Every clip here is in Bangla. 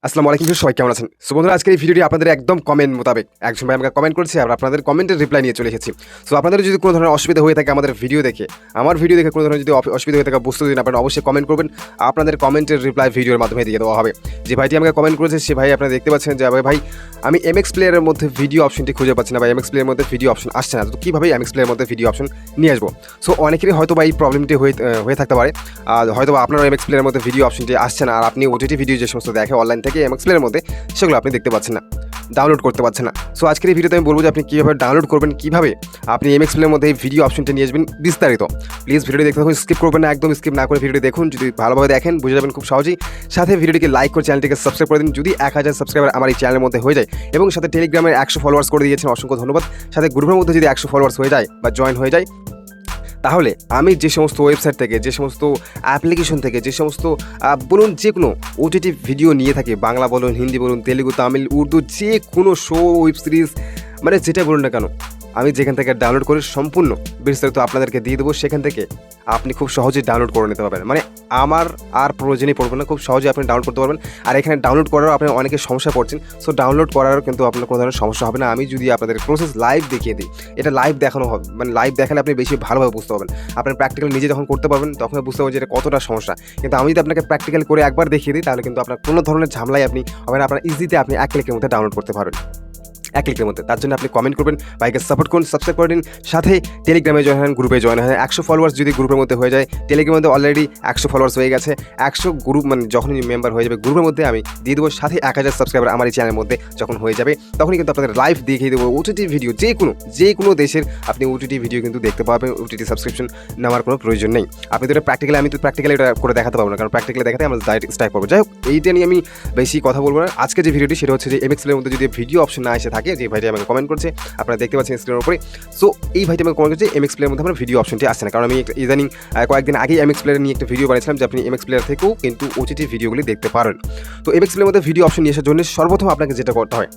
আসসালামু আলাইকুম, সবাই কেমন আছেন? সো বন্ধুরা, আজকের এই ভিডিওটি আপনাদের একদম কমেন্ট মোতাবেক একজন ভাই আমাকে কমেন্ট করেছে, আর আপনাদের কমেন্টের রিপ্লাই নিয়ে চলে এসেছি। সো আপনাদের যদি কোনো ধরনের অসুবিধা হয়ে থাকে আমাদের ভিডিও দেখে, আমার ভিডিও দেখে কোনো ধরনের যদি অসুবিধা হয়ে থাকে বুঝতে দিন, আপনারা অবশ্যই কমেন্ট করবেন। আপনাদের কমেন্টের রিপ্লাই ভিডিওর মাধ্যমে দিয়ে দেওয়া হবে। যে ভাইটি আমাকে কমেন্ট করেছে সে ভাই আপনারা দেখতে পাচ্ছেন যে ভাই আমি এমএক্স প্লেয়ারের মধ্যে ভিডিও অপশনটি খুঁজে পাচ্ছি না, বা এমএক্স প্লেয়ারের মধ্যে ভিডিও অপশন আসছে না। তো কীভাবে এমএক্স প্লেয়ারের মধ্যে ভিডিও অপশন নিয়ে আসবো? সো অনেকেরই হয়তো বা এই প্রবলেমটি হয়ে থাকতে পারে। হয়তো বা আপনার এমএক্স প্লেয়ারের মধ্যে ভিডিও অপশনটি আসছে না, আর আপনি ওটিটি ভিডিও যে সমস্ত দেখে অনলাইন থেকে এমএক্স প্লেয়ারের মধ্যে, সেগুলো আপনি দেখতে পাচ্ছেন না, ডাউনলোড করতে পারছেন না। সো আজকের এই ভিডিওতে আমি বলবো যে আপনি কীভাবে ডাউনলোড করবেন, কীভাবে আপনি এমএক্স প্লেয়ারের মধ্যে এই ভিডিও অপশনটা নিয়ে আসবেন বিস্তারিত। প্লিজ ভিডিওটি দেখতে থাকুন, স্কিপ করবেন না, একদম স্কিপ না করে ভিডিওটি দেখুন। যদি ভালোভাবে দেখেন বুঝে যাবেন খুব সহজেই। সাথে ভিডিওটিকে লাইক করে চ্যানেলটিকে সাবস্ক্রাইব করে দিন। যদি 1000 সাবস্ক্রাইবার আমার এই চ্যানেলের মধ্যে হয়ে যায়, এবং সাথে টেলিগ্রামের 100 ফলোয়ার্স করে দিয়েছেন, অসংখ্য ধন্যবাদ। সাথে গ্রুপের মধ্যে যদি 100 ফলোয়ার্স হয়ে যায় বা জয়েন হয়ে যায়, তাহলে আমি যে সমস্ত ওয়েবসাইট থেকে, যে সমস্ত অ্যাপ্লিকেশন থেকে, যে সমস্ত বলুন যে কোনো ওটিটি ভিডিও নিয়ে থাকি, বাংলা বলুন, হিন্দি বলুন, তেলেগু, তামিল, উর্দু, যে কোনো শো, ওয়েব সিরিজ, মানে যেটা বলুন না কেন, আমি যেখান থেকে ডাউনলোড করে সম্পূর্ণ বিস্তারিত আপনাদেরকে দিয়ে দেবো। সেখান থেকে আপনি খুব সহজেই ডাউনলোড করে নিতে পারবেন। মানে আমার আর প্রয়োজনই পড়বে না, খুব সহজেই আপনি ডাউনলোড করতে পারবেন। আর এখানে ডাউনলোড করারও আপনি অনেকে সমস্যা পড়ছেন। সো ডাউনলোড করারও কিন্তু আপনার কোনো ধরনের সমস্যা হবে না। আমি যদি আপনাদের প্রসেস লাইভ দেখিয়ে দিই, এটা লাইভ দেখানো হবে, মানে লাইভ দেখালে আপনি বেশি ভালোভাবে বুঝতে পারবেন। আপনার প্র্যাকটিক্যাল নিজে যখন করতে পারবেন তখন বুঝতে পারবেন যে এটা কতটা সমস্যা। কিন্তু আমি যদি আপনাকে প্র্যাকটিক্যাল করে একবার দেখিয়ে দিই, তাহলে কিন্তু আপনার কোনো ধরনের ঝামেলাই আপনি হবে না। আপনার ইজিতে আপনি 1 ক্লিকের মধ্যে ডাউনলোড করতে পারবেন, 1 ক্লিকের মধ্যে। তার জন্য আপনি কমেন্ট করবেন, ভাইকে সাপোর্ট করুন, সাবস্ক্রাইব করে দিন। সাথে টেলিগ্রামে জয়েন হন, গ্রুপে জয়েন হয়। 100 ফলোয়ার্স যদি গ্রুপের মধ্যে হয়ে যায়, টেলিগ্রামের মধ্যে অলরেডি 100 ফলোয়ার্স হয়ে গেছে। 100 গ্রুপ, মানে যখনই মেম্বার হয়ে যাবে গ্রুপের মধ্যে, আমি দিয়ে দেবো। সাথে 1000 সাবস্ক্রাইবার আমার এই চ্যানেলের মধ্যে যখন হয়ে যাবে, তখনই কিন্তু আপনাদের লাইভ দেখিয়ে দেবো ওটিটি ভিডিও। যে কোনো দেশের আপনি ওটিটি ভিডিও কিন্তু দেখতে পাবেন। ওটিটি সাবস্ক্রিপশন নেওয়ার কোনো প্রয়োজন নেই। আপনি তো এটা প্র্যাকটিক্যালি, আমি তো প্র্যাকটিক্যালি এটা করে দেখাতে পারবো না, কারণ প্র্যাকটিক্যালি দেখাতে আমরা ডাইরেক্ট স্ট্রাইক করবো। যাই হোক, এইটা নিয়ে আমি বেশি কথা বলবো না। আজকে যে ভিডিওটি সেটা হচ্ছে যে এমএক্স প্লেয়ারের মধ্যে যদি ভিডিও অপশন না এসে থাকে, যে ভাইটি আমাকে কমেন্ট করছে, আপনারা দেখতে পাচ্ছেন স্ক্রিনের উপরে। সো এই ভাইটি আমাকে কমেন্ট করছে এমএক্স প্লেয়ারের মধ্যে আমার ভিডিও অপশনটি আসছে না, কারণ আমি ইদানিং কয়েকদিন আগেই এমএক্স প্লেয়ার নিয়ে একটা ভিডিও বানিয়েছিলাম যে আপনি এমএক্স প্লেয়ার থেকেও কিন্তু ওটিটি ভিডিওগুলি দেখতে পারেন। তো এমএক্স প্লেয়ারের মধ্যে ভিডিও অপশন নিয়ে আসার জন্য সর্বপ্রথম আপনাকে যেটা করতে হয়,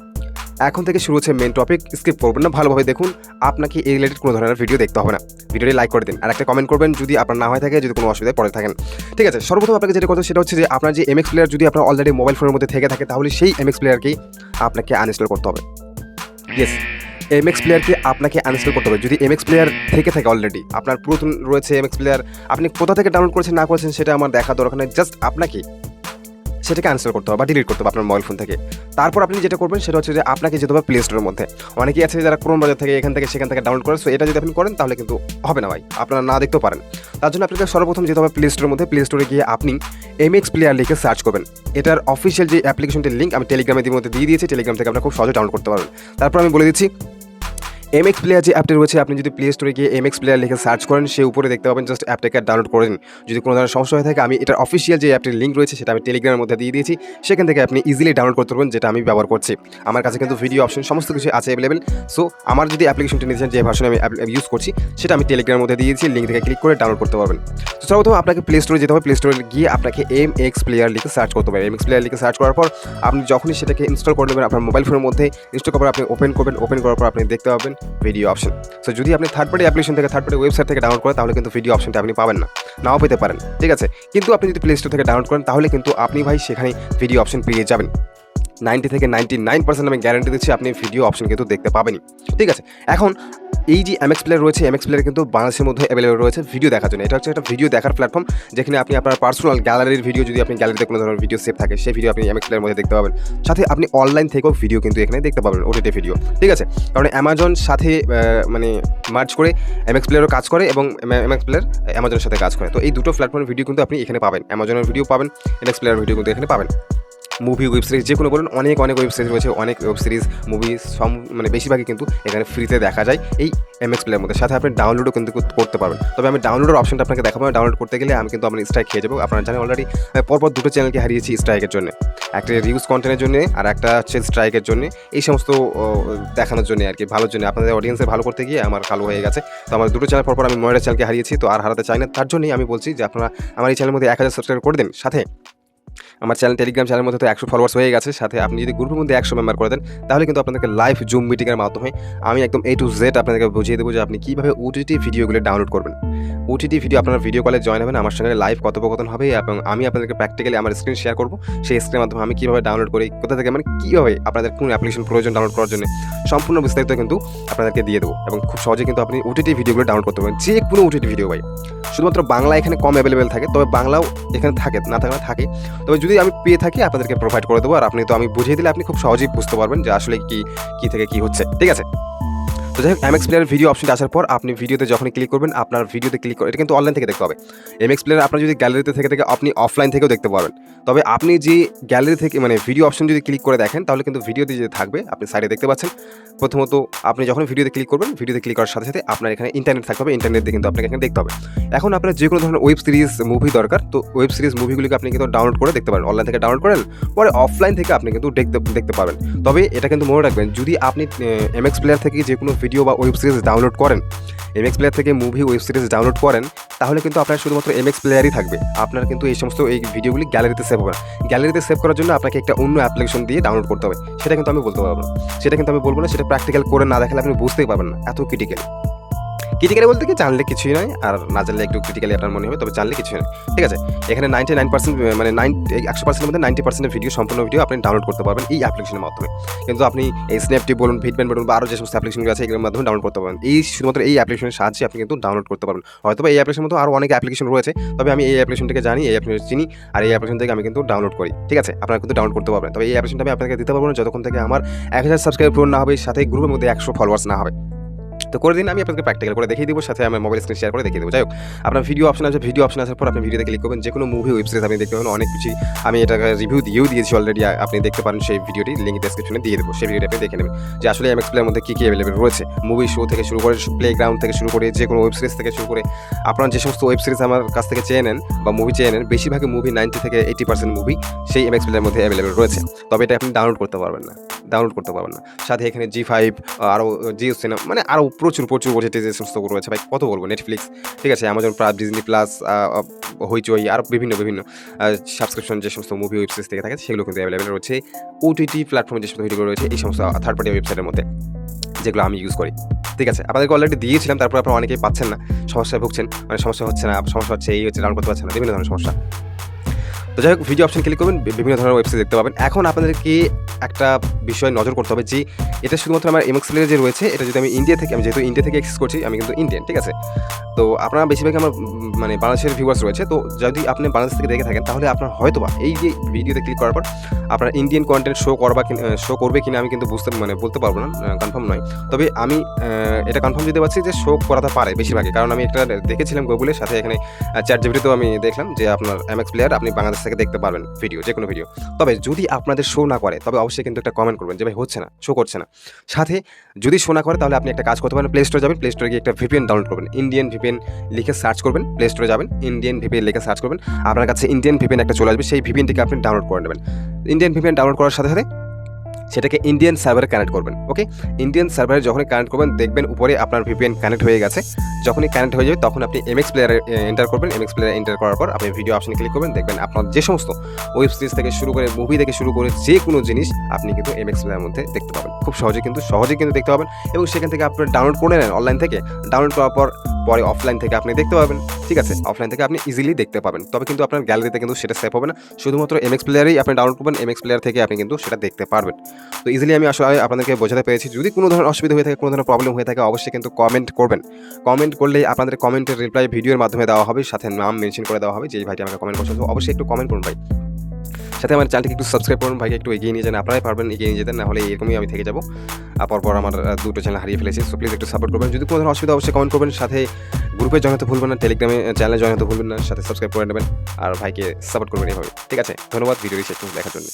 এখন থেকে শুরু হচ্ছে মেন টপিক, স্কিপ করবেন না, ভালোভাবে দেখুন। আপনাকে এই রিলেটেড কোনো ধরনের ভিডিও দেখতে হবে না। ভিডিওটি লাইক করে দিন, আর একটা কমেন্ট করবেন যদি আপনার না হয়ে থাকে, যদি কোনো অসুবিধায় পড়ে থাকেন। ঠিক আছে, সর্বপ্রথম আপনাকে যেটা করতে সেটা হচ্ছে যে আপনার যে এমএক্স প্লেয়ার যদি আপনার অলরেডি মোবাইল ফোনের মধ্যে থেকে থাকে, তাহলে সেই এমএক্স প্লেয়ারকেই আপনাকে আনইনস্টল করতে হবে। ইয়েস, এমএক্স প্লেয়ারকে আপনাকে আনইনস্টল করতে হবে। যদি এমএক্স প্লেয়ার থেকে থাকে অলরেডি, আপনার পুরাতন রয়েছে এমএক্স প্লেয়ার, আপনি কোথা থেকে ডাউনলোড করেছেন না করেছেন সেটা আমার দেখা দরকার নেই। জাস্ট আপনাকে সেটাকে আনইনস্টল করতে হবে বা ডিলিট করতে হবে আপনার মোবাইল ফোন থেকে। তারপর আপনি যেটা করবেন সেটা হচ্ছে যে আপনাকে যেতে হবে প্লে স্টোরের মধ্যে। অনেকেই আছে যারা ক্রোম বাজার থেকে এখান থেকে সেখান থেকে ডাউনলোড করে। সো এটা যদি আপনি করেন তাহলে কিন্তু হবে না ভাই, আপনারা না দেখতেও পারেন। তার জন্য আপনাকে সর্বপ্রথম যেতে হবে প্লে স্টোরের মধ্যে। প্লে স্টোরে গিয়ে আপনি এমএক্স প্লেয়ার লিখে সার্চ করবেন। এটার অফিসিয়াল যে অ্যাপ্লিকেশনটির লিঙ্ক আমি টেলিগ্রামের মধ্যে দিয়ে দিয়েছি, টেলিগ্রাম থেকে আপনারা খুব সহজে ডাউনলোড করতে পারবেন। তারপর আমি বলে দিচ্ছি, এমএক্স প্লেয়ার যে অ্যাপটি রয়েছে, আপনি যদি প্লে স্টোরে গিয়ে এমএক্স প্লেয়ার লিখে সার্চ করেন, সে উপরে দেখতে পাবেন, জাস্ট অ্যাপটাকে ডাউনলোড করে দিন। যদি কোনো ধরনের সমস্যা হয়ে থাকে, আমি এটার অফিসিয়াল যে অ্যাপটির লিঙ্ক রয়েছে সেটা আমি টেলিগ্রামের মধ্যে দিয়ে দিয়েছি, সেখান থেকে আপনি ইজিলি ডাউনলোড করতে পারবেন, যেটা আমি ব্যবহার করছি। আমার কাছে কিন্তু ভিডিও অপশন সমস্ত কিছু আছে অ্যাভেলেবেল। সো আমার যদি অ্যাপ্লিকেশনটি নিয়েছেন, যে ভার্সনে আমি ইউজ করছি, সেটা আমি টেলিগ্রামের মধ্যে দিয়েছি, লিঙ্ক থেকে ক্লিক করে ডাউনলোড করতে পারবেন। তো সর্বপ্রথম আপনাকে প্লে স্টোরে যেতে হবে। প্লে স্টোরে গিয়ে আপনাকে এমএক্স প্লেয়ার লিখে সার্চ করতে হবে। এমএক্স প্লেয়ার লিখে সার্চ করার পর আপনি যখনই সেটাকে ইনস্টল করে নেবেন আপনার মোবাইল ফোনের মধ্যে, ইনস্টল করার পর আপনি ওপেন করবেন। ওপেন করার পর আপনি দেখতে পাবেন ভিডিও অপশন। সো যদি আপনি থার্ড পার্টি অ্যাপ্লিকেশন থেকে, থার্ড পার্টি ওয়েবসাইট থেকে ডাউনলোড করেন, তাহলে কিন্তু ভিডিও অপশনটা আপনি পাবেন না, নাও পেতে পারেন। ঠিক আছে, কিন্তু আপনি যদি প্লে স্টোর থেকে ডাউনলোড করেন, তাহলে কিন্তু আপনি ভাই সেখানে ভিডিও অপশন পেয়ে যাবেন। 90 থেকে 99% আমি গ্যারান্টি দিচ্ছি আপনি ভিডিও অপশন কিন্তু দেখতে পাবেনই। ঠিক আছে, এখন এই যে এমএক্স প্লেয়ার রয়েছে, এমএক্স প্লেয়ার কিন্তু বাংলাদেশের মধ্যে অ্যাভেলেবল রয়েছে ভিডিও দেখার জন্য। এটা হচ্ছে একটা ভিডিও দেখার প্ল্যাটফর্ম, যেখানে আপনি আপনার পার্সোনাল গ্যালারির ভিডিও, যদি আপনি গ্যালারিতে কোনো ধরনের ভিডিও সেভ থাকে, সেই ভিডিও আপনি এমএক্স প্লেয়ারের মধ্যে দেখতে পাবেন। সাথে আপনি অনলাইন থেকেও ভিডিও কিন্তু এখানে দেখতে পাবেন, ওটিটি ভিডিও। ঠিক আছে, কারণ অ্যামাজন সাথে মানে মার্চ করে এমএক্স প্লেয়ারও কাজ করে, এবং এমএক্স প্লেয়ার অ্যামাজনের সাথে কাজ করে। তো এই দুটো প্ল্যাটফর্মের ভিডিও কিন্তু আপনি এখানে পাবেন। অ্যামাজনের ভিডিও পাবেন, এমএক্স প্লেয়ারের ভিডিও কিন্তু এখানে পাবেন। মুভি, ওয়েব সিরিজ, যে কোনো বলুন, অনেক ওয়েব সিরিজ রয়েছে, অনেক ওয়েব সিরিজ, মুভি, মানে বেশিরভাগই কিন্তু এখানে ফ্রিতে দেখা যায় এই এমএক্স প্লেয়ারের মধ্যে। সাথে আপনি ডাউনলোডও কিন্তু করতে পারবেন। তবে আমি ডাউনলোডের অপশনটা আপনাকে দেখাবো। ডাউনলোড করতে গেলে আমি কিন্তু আমার স্ট্রাইক খেয়ে যাবো। আপনারা জানেন অলরেডি পরপর দুটো চ্যানেলকে হারিয়েছি স্ট্রাইকের জন্য, একটা রিউজ কন্টেন্টের জন্য আর একটা হচ্ছে স্ট্রাইকের জন্য। এই সমস্ত দেখানোর জন্য আর কি, ভালোর জন্য, আপনাদের অডিয়েন্সের ভালো করতে গিয়ে আমার কালো হয়ে গেছে। তো আমার দুটো চ্যানেল পরপর আমি ময়ূরের চ্যানেলকে হারিয়েছি, তো আর হারাতে চাই না। তার জন্যই আমি বলছি যে আপনারা আমার এই চ্যানেলের মধ্যে 1000 সাবস্ক্রাইব করে দিন। সাথে আমার চ্যানেল টেলিগ্রাম চ্যানেলের মধ্যে তো 100 ফলোয়ার্স হয়ে গেছে, সাথে আপনি যদি গ্রুপের মধ্যে 100 মেম্বার করে দেন তাহলে কিন্তু আপনাদেরকে লাইভ জুম মিটিংয়ের মাধ্যমে আমি একদম A to Z আপনাদেরকে বুঝিয়ে দেবো যে আপনি কীভাবে OTT ভিডিওগুলো ডাউনলোড করবেন। OTT ভিডিও আপনারা ভিডিও কলে জয়েন হবেন, আমার সঙ্গে লাইভ কথোপকথন হবে এবং আমি আপনাদেরকে প্র্যাকটিক্যালি আমার স্ক্রিন শেয়ার করবো। সেই স্ক্রিনের মাধ্যমে আমি কীভাবে ডাউনলোড করি, কোথা থেকে মানে কীভাবে আপনাদের কোন অ্যাপ্লিকেশন প্রয়োজন ডাউনলোড করার জন্য সম্পূর্ণ বিস্তারিত কিন্তু আপনাদেরকে দিয়ে দেবো এবং খুব সহজে কিন্তু আপনি OTT ভিডিওগুলো ডাউনলোড করতে পারবেন। যে কোনো OTT ভিডিও ভাই, শুধুমাত্র বাংলা এখানে কম অ্যাভেলেবেল থাকে, তবে বাংলাও এখানে থাকে, না থাকে, তবে যদি আমি পেয়ে থাকি আপনাদেরকে প্রোভাইড করে দেবো। আর আপনি তো আমি বুঝিয়ে দিলে আপনি খুব সহজেই বুঝতে পারবেন যে আসলে কী থেকে কী হচ্ছে, ঠিক আছে। তো যাই হোক, MX প্লেয়ারের ভিডিও অপশনটা আসার পর আপনি ভিডিওতে যখনই ক্লিক করবেন, আপনার ভিডিওতে ক্লিক করে, এটা কিন্তু অনলাইন থেকে দেখতে হবে। MX প্লেয়ার আপনার যদি গ্যালারিতে থেকে আপনি অফলাইন থেকেও দেখতে পারবেন। তবে আপনি যে গ্যালারি থেকে মানে ভিডিও অপশন যদি ক্লিক করে দেখেন তাহলে কিন্তু ভিডিওতে যে থাকবে আপনি সাইডে দেখতে পাচ্ছেন। প্রথমত আপনি যখন ভিডিওতে ক্লিক করবেন, ভিডিওতে ক্লিক করার সাথে সাথে আপনার এখানে ইন্টারনেট থাকতে হবে, ইন্টারনেট দিয়ে কিন্তু আপনাকে এখানে দেখতে হবে। এখন আপনার যে কোনো ধরনের ওয়েব সিরিজ মুভি দরকার, তো ওয়েব সিরিজ মুভিগুলিকে আপনি কিন্তু ডাউনলোড করে দেখতে পারেন, অনলাইন থেকে ডাউনলোড করেন, পরে অফলাইন থেকে আপনি কিন্তু দেখতে পারবেন। তবে এটা কিন্তু মনে রাখবেন, যদি আপনি MX প্লেয়ার থেকে যে কোনো ভিডিও বা ওয়েব সিরিজ ডাউনলোড করেন, MX প্লেয়ার থেকে মুভি ওয়েব সিরিজ ডাউনলোড করেন, তাহলে কিন্তু আপনার শুধুমাত্র MX প্লেয়ারই থাকবে। আপনার কিন্তু এই সমস্ত এই ভিডিওগুলি গ্যালারিতে সেভ হবে না। গ্যালারিতে সেভ করার জন্য আপনাকে একটা অন্য অ্যাপ্লিকেশন দিয়ে ডাউনলোড করতে হবে। সেটা কিন্তু আমি বলতে পারবো না, সেটা প্র্যাকটিক্যাল করে না দেখালে আপনি বুঝতেই পারবেন না। এত ক্রিটিক্যালি বলতে কি, জানলে কিছুই নয়, আর না জানলে একটু ক্রিটিক্যালি আপনার মনে হবে, তবে জানলে কিছুই নয়, ঠিক আছে। এখানে 99% মানে 100%-এর মধ্যে 90% ভিডিও, সম্পূর্ণ ভিডিও আপনি ডাউনলোড করতে পারবেন এই অ্যাপ্লিকেশনের মাধ্যমে। কিন্তু আপনি এই স্ন্যাপটিপ বলুন, ভিডব্যান বলুন বা আরও যে সমস্ত অ্যাপ্লিকেশনগুলো আছে এগুলোর মাধ্যমে ডাউনলোড করতে পারবেন। শুধুমাত্র এই অ্যাপ্লিকেশনের সাহায্যে আপনি কিন্তু ডাউনলোড করতে পারবেন। হয়তো এই অ্যাপ্লিকেশনের মতো আরও অনেক অ্যাপ্লিকেশন রয়েছে, তবে আমি এই অ্যাপ্লিকেশনটাকে জানি, এই অ্যাপ্লিকেশন চিনি, আর এই অ্যাপ্লিকেশন থেকে আমি কিন্তু ডাউনলোড করি, ঠিক আছে। আপনারা কিন্তু ডাউনলোড করতে পারবেন। তবে এই অ্যাপ্লিকেশনটা আমি আপনাকে দিতে পারবো না যতক্ষণ থেকে আমার 1000 সাবস্ক্রাইবার পূরণ না হবে, সাথে গ্রুপের মধ্যে 100 ফলোয়ার্স না হবে। তো করে দিন, আমি আপনাকে প্র্যাকটিক্যাল করে দেখিয়ে দেবো, সাথে আমার মোবাইল স্ক্রিন শেয়ার করে দেখিয়ে দেবো। যাই হোক, আপনার ভিডিও অপশন আছে, ভিডিও অপশন আসার পর আপনি ভিডিওতে ক্লিক করবেন, যে কোনো মুভি ওয়েব সিরিজ আপনি দেখতে পাবেন। অনেক কিছু আমি এটাকে রিভিউ দিয়েছি অলরেডি, আপনি দেখতে পারেন সেই ভিডিওটি, লিঙ্ক ডেসক্রিপশনে দিয়ে দেবো, সেই ভিডিওটি আপনি দেখে নেবেন যে আসলে MX প্লেয়ারের মধ্যে কী অ্যাভেলেবেল রয়েছে। মুভি শো থেকে শুরু করে, প্লেগ্রাউন্ড থেকে শুরু করে, যে কোনো ওয়েব সিরিজ থেকে শুরু করে, আপনারা যে সমস্ত ওয়েব সিরিজ আমার কাছ থেকে চেয়ে নেন বা মুভি চেয়ে নেন, বেশিরভাগই মুভি 90 থেকে 80% মুভি সেই MX প্লেয়ারের মধ্যে অ্যাভেলেবেল রয়েছে। তবে এটা আপনি ডাউনলোড করতে পারবেন না। সাথে এখানে G5 আরও জিও সিনেমা, মানে আরও প্রচুর যে সমস্ত রয়েছে ভাই, কত বলবো, নেটফ্লিক্স, ঠিক আছে, অ্যামাজন প্রাইম, ডিজনি প্লাস, হইচই, আরও বিভিন্ন সাবস্ক্রিপশন যে সমস্ত মুভি ওয়েব সিরিজ থেকে থাকে সেগুলো কিন্তু অ্যাভেলেবেল রয়েছে OTT প্ল্যাটফর্মে। যে সমস্ত ভিডিও রয়েছে এই সমস্ত থার্ড পার্টি ওয়েবসাইটের মধ্যে, যেগুলো আমি ইউজ করি, ঠিক আছে। আপনাদেরকে অলরেডি দিয়েছিলাম, তারপর আপনারা অনেকেই পাচ্ছেন না, সমস্যায় ভুগছেন, মানে সমস্যা হচ্ছে এই হচ্ছে, ডাউনলোড করতে পারছেন না, বিভিন্ন ধরনের সমস্যা। তো যাই হোক, ভিডিও অপশন ক্লিক করবেন, বিভিন্ন ধরনের ওয়েবসাইট দেখতে পাবেন। এখন আপনাদেরকে একটা বিষয় নজর করতে হবে যে এটা শুধুমাত্র আমার MX প্লেয়ারে যে রয়েছে, এটা যদি আমি যেহেতু ইন্ডিয়া থেকে অ্যাক্সেস করছি, আমি কিন্তু ইন্ডিয়ান, ঠিক আছে। তো আপনারা বেশিরভাগ আমার মানে বাংলাদেশের ভিউয়ার্স রয়েছে, তো যদি আপনি বাংলাদেশ থেকে দেখে থাকেন তাহলে আপনার হয়তোবা এই যে ভিডিওতে ক্লিক করার পর আপনার ইন্ডিয়ান কন্টেন্ট শো করবে কিনা আমি কিন্তু বলতে পারবো না, কনফার্ম নয়। তবে আমি এটা কনফার্ম দিতে পারছি যে শো করাতে পারে বেশিরভাগই, কারণ আমি একটা দেখেছিলাম গুগলের সাথে, এখানে চ্যাটজিপিটিতেও আমি দেখলাম যে আপনার MX প্লেয়ার আপনি বাংলাদেশ থেকে দেখতে পারবেন ভিডিও, যে কোনো ভিডিও। তবে যদি আপনাদের শো না করে তবে অবশ্যই কিন্তু একটা কমেন্ট করবেন যে ভাই হচ্ছে না, শো করছে না। সাথে যদি শো না করে তাহলে আপনি একটা কাজ করতে পারেন, প্লে স্টোরে যাবেন, প্লে স্টোরে গিয়ে একটা VPN ডাউনলোড করবেন, ইন্ডিয়ান VPN লিখে সার্চ করবেন, প্লে স্টোরে যাবেন, ইন্ডিয়ান VPN লিখে সার্চ করবেন, আপনার কাছে ইন্ডিয়ান VPN একটা চলে আসবে, সেই VPNটিকে আপনি ডাউনলোড করে নেবেন। ইন্ডিয়ান VPN ডাউনলোড করার সাথে সাথে সেটাকে ইন্ডিয়ান সার্ভারে কানেক্ট করবেন। ওকে, ইন্ডিয়ান সার্ভারে যখনই কানেক্ট করবেন দেখবেন উপরে আপনার VPN কানেক্ট হয়ে গেছে। যখনই কানেক্ট হয়ে যাবে তখন আপনি MX প্লেয়ারে এন্টার করবেন। MX প্লেয়ারে এন্টার করার পর আপনি ভিডিও অপশনে ক্লিক করবেন, দেখবেন আপনার যে সমস্ত ওয়েব সিরিজ থেকে শুরু করে, মুভি থেকে শুরু করে যে কোনো জিনিস আপনি কিন্তু MX প্লেয়ারের মধ্যে দেখতে পাবেন। খুব সহজেই কিন্তু দেখতে পাবেন, এবং সেখান থেকে আপনি ডাউনলোড করে নেন অনলাইন থেকে। ডাউনলোড করার পরে অফলাইন থেকে আপনি দেখতে পাবেন, ঠিক আছে। অফলাইন থেকে আপনি ইজিলি দেখতে পাবেন, তবে কিন্তু আপনার গ্যালারিতে কিন্তু সেটা সেভ হবে না। শুধুমাত্র MX প্লেয়ারেই আপনি ডাউনলোড করবেন, MX প্লেয়ার থেকে আপনি কিন্তু সেটা দেখতে পারবেন। তো ইজিলি আমি আসলে আপনাদেরকে বোঝাতে পেরেছি। যদি কোনো ধরনের অসুবিধা হয়ে থাকে, কোনো ধরনের প্রবলেম হয়ে থাকে, অবশ্যই কিন্তু কমেন্ট করবেন। কমেন্ট করলে আপনাদের কমেন্টের রিপ্লাই ভিডিওর মাধ্যমে দেওয়া হবে, সাথে নাম মেনশন করে দেওয়া হবে যে এই ভাইটি আমাকে কমেন্ট করছে। তো অবশ্যই একটু কমেন্ট করুন ভাই, সাথে আমার চ্যানেলটিকে একটু সাবস্ক্রাইব করুন ভাইকে, একটু এগিয়ে নিয়ে যান, আপনারাই পারবেন এগিয়ে নিয়ে যেতেন, না হলে এরকমই আমি থেকে যাবো। পর আমার দুটো চ্যানেল হারিয়ে ফেলেছি। সো প্লিজ একটু সাপোর্ট করবেন। যদি কোনো ধরনের অসুবিধা অবশ্যই কমেন্ট করবেন, সাথে গ্রুপে জয়েন হতে ভুলবেন না, টেলিগ্রামে চ্যানেলে জয়েন হতে ভুলবেন না, সাথে সাবস্ক্রাইব করে নেবেন আর ভাইকে সাপোর্ট করবেন এইভাবে, ঠিক আছে। ধন্যবাদ ভিডিওটি শেষ পর্যন্ত দেখার জন্য।